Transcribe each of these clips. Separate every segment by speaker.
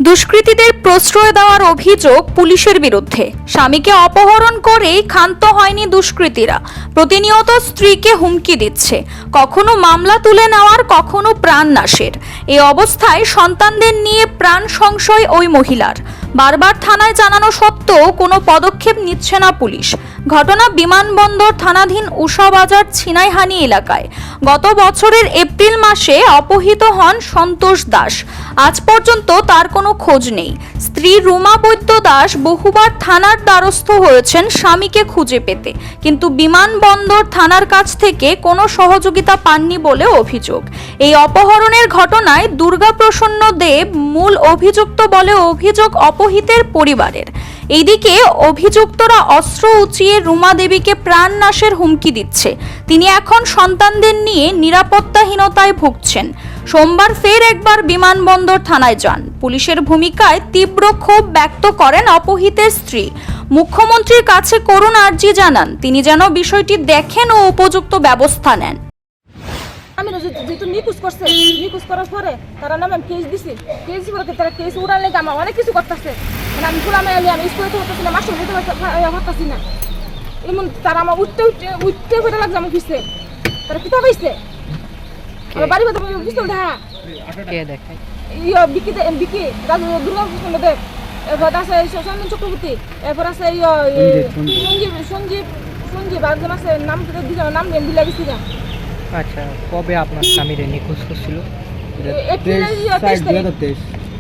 Speaker 1: দুষ্কৃতীদের প্রশ্রয় দেওয়ার অভিযোগ পুলিশের বিরুদ্ধে। স্বামীকে অপহরণ করেই ক্ষান্ত হয়নি দুষ্কৃতীরা। প্রতিনিয়ত স্ত্রীকে হুমকি দিচ্ছে, কখনো মামলা তুলে নেওয়ার, কখনো প্রাণ নাশের। এই অবস্থায় সন্তানদের নিয়ে প্রাণ সংশয় ওই মহিলার। বারবার থানায় জানানো সত্ত্বেও কোনো পদক্ষেপ নিচ্ছে না পুলিশ। ঘটনা বিমানবন্দর থানাধীন উষাবাজার ছিনাইহানি এলাকায়। গত বছরের এপ্রিল মাসে অপহৃত হন সন্তোষ দাস। আজ পর্যন্ত তার কোনো খোঁজ নেই। স্ত্রী রুমা বৈদ্য দাস বহুবার থানার দ্বারস্থ হয়েছেন স্বামীকে খুঁজে পেতে, কিন্তু বিমানবন্দর থানার কাছ থেকে কোনো সহযোগিতা পাননি বলে অভিযোগ। এই অপহরণের ঘটনায় দুর্গাপ্রসন্ন দেব মূল অভিযুক্ত বলে অভিযোগ অপহৃতের পরিবারের। এইদিকে অভিযুক্তরা অস্ত্র উঁচিয়ে রুমা দেবীকে প্রাণনাশের হুমকি দিচ্ছে। তিনি এখন সন্তানদের নিয়ে নিরাপত্তাহীনতায় ভুগছেন। সোমবার ফের একবার বিমানবন্দর থানায় যান। পুলিশের ভূমিকায় তীব্র ক্ষোভ ব্যক্ত করেন অপহৃতের স্ত্রী। মুখ্যমন্ত্রীর কাছে করুণ আর্জি জানান, তিনি যেন বিষয়টি দেখেন ও উপযুক্ত ব্যবস্থা নেন।
Speaker 2: আমি যেহেতু নিখোঁজ করছে, নিখোঁজ করার পরে তারা নামে কেস দিছি, কেস বলে তারা কেস উড়ান লেগে আমার অনেক কিছু করতেছে। মানে আমি খোলা মেয়ে আমি স্কুলে করতেছি না, মাস্টার হইতে পারতেছি না। এমন তারা আমার উঠতে ফেটে লাগছে আমার পিছিয়ে। তারা কিতা পাইছে আমার বাড়ি মতো পিস্তল দেখা বিকি দুর্গাপ্রসন্ন দেব, এরপর আছে সঞ্জীব চক্রবর্তী, এরপর আছে সঞ্জীব একজন আছে, নাম নাম দিলে গেছি।
Speaker 3: আচ্ছা, কবে আপনার স্বামীর নিখোঁজ করছিল?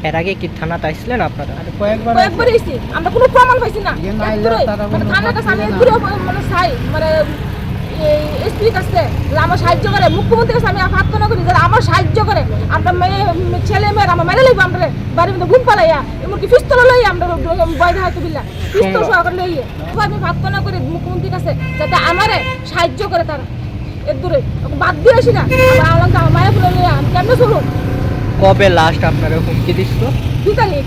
Speaker 3: এর আগে কি থানাতে আসছিলেন আপনারা?
Speaker 2: কয়েকবার এসেছি, আমরা কোনো প্রমাণ পাইছি না। থানার কাছে আমি মানে চাই, মানে এসপির কাছে আমার সাহায্য করে, মুখ্যমন্ত্রীর কাছে আমি প্রার্থনা করি যারা আমার সাহায্য করে। আমরা ছেলে মেয়ের আমার মেরে লইব, আমরা বাড়ির মধ্যে ঘুম পালাইয়া এমনকি পিস্তল লইয়া আমরা বয় হাতে বিল্লা পিস্তল সহকারে লইয়ে। আমি প্রার্থনা করি মুখ্যমন্ত্রীর কাছে যাতে আমারে সাহায্য করে। তারা এর দূরে বাদ দিয়ে আসি না, আমার মায়ের ফুলে লইয়া আমি কেমনে চলুন।
Speaker 3: কবে লাস্ট আপনারা হুমকি দিছিল?
Speaker 2: 2 তারিখ।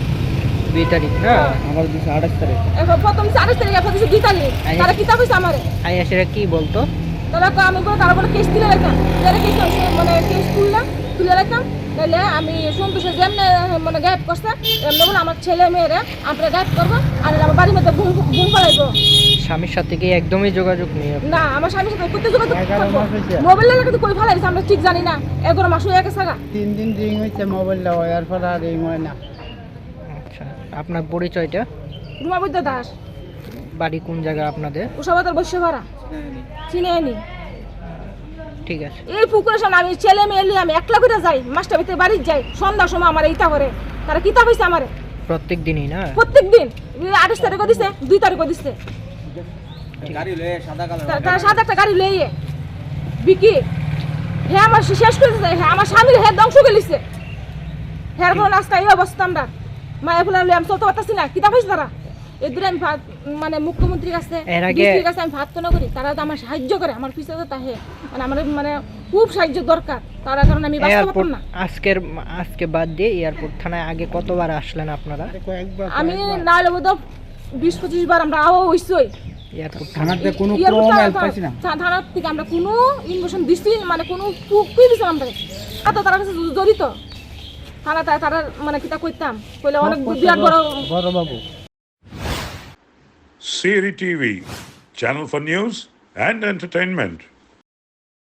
Speaker 3: 2 তারিখ না, আমার 28 তারিখ।
Speaker 2: এখন প্রথম 28 তারিখ, এখন 2 তারিখ। তারা কিতা কইছে আমারে?
Speaker 3: আইয়াসেরা কি বলতো?
Speaker 2: তারা আমি বলে তারা বলে কেস তুলে রাখতাম, তারা কেস মানে কেস তুলে রাখতাম, তাহলে আমি সন্তোষে যেমনি মানে গায়েব করছে এমনি বলে আমার ছেলে মেয়েরা আমরা গায়েব করবো, আর আমার বাড়ির মধ্যে ঘুম ফেলাইবো।
Speaker 3: স্বামীর সাথে কি একদমই যোগাযোগ নেই?
Speaker 2: না, আমার স্বামীর সাথে করতে যোগাযোগ মোবাইল লাগে তো কই ফেলাইছে আমরা ঠিক জানি না। 11 মাস হয়ে গেছে।
Speaker 4: 3 দিন রিং হইছে মোবাইল দেওয়ার পর আর এই মনে না।
Speaker 3: আচ্ছা, আপনার পরিচয়টা?
Speaker 2: রুমা বৈদ্য দাস।
Speaker 3: বাড়ি কোন জায়গা আপনাদের?
Speaker 2: উষাবাজার বৈশ্যভাড়া। চিনেনি।
Speaker 3: ঠিক আছে।
Speaker 2: এই পুকুরের সামনে আমি ছেলে মেয়ে নিয়ে আমি একলা করে যাই, মাস্টার ভিতরে বাড়ি যাই, সন্ধ্যার সময় আমার এইটা করে। তারা কিতা পাইছে আমারে?
Speaker 3: প্রত্যেক দিনই না?
Speaker 2: প্রত্যেক দিন। 28 তারিখও দিছে, 2 তারিখও দিছে।
Speaker 4: গাড়ি লয়ে সাদা কালার,
Speaker 2: তারা সাদা একটা গাড়ি লইয়ে বিকি হ্যাঁ আমার শেষ করে দিছে। হ্যাঁ আমার স্বামীর হ্যাঁ ধ্বংস করে লিছে। হ্যাঁ কোনো রাস্তা এই অবস্থা আমরা মায়ের ফুলা লই আমি চলতে পারতাছি না। কিতা পাইছে তারা? এদের আমি মানে মুখ্যমন্ত্রীর কাছে আমি প্রার্থনা করি তারা আমার সাহায্য করে, আমার পিছনে তাহে মানে আমার মানে খুব সাহায্য দরকার। তার কারণে আমি বাঁচতে পারতাম না।
Speaker 3: আজকে বাদ দিয়ে এয়ারপোর্ট থানায় আগে কতবার আসলেন আপনারা?
Speaker 2: আমি না হলে বোধ 20-25 বার আমরা আও হইছই।
Speaker 3: এয়ারপোর্ট
Speaker 4: থানাতে কোনো প্রমাণ হেল্প পাইছি না।
Speaker 2: থানার থেকে আমরা কোনো ইনফরমেশন দিছি, মানে কোনো কুই দিছি আমরা তো তার কাছে জড়িত। থানা তারা মানে কিতা কইতাম কইলে অনেক বিরাট বড়
Speaker 4: বাবু।
Speaker 5: Siri TV, channel for news and entertainment.